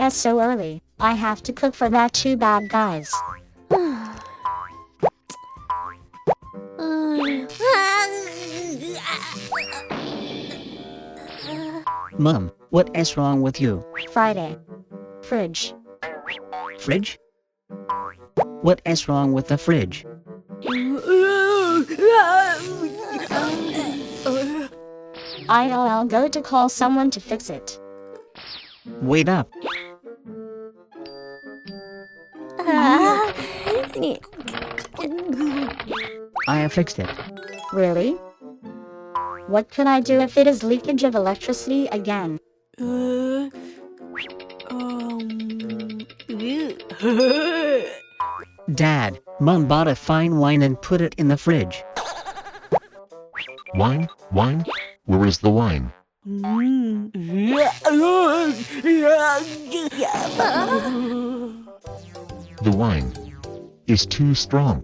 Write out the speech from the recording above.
It's so early. I have to cook for that two bad guys. Mom, what is wrong with you? Friday. Fridge. Fridge? What is wrong with the fridge? I'll go to call someone to fix it. Wait up. I have fixed it. Really? What can I do if it is leakage of electricity again? Dad, Mom bought a fine wine and put it in the fridge. Wine? Wine? Where is the wine? The wine is too strong.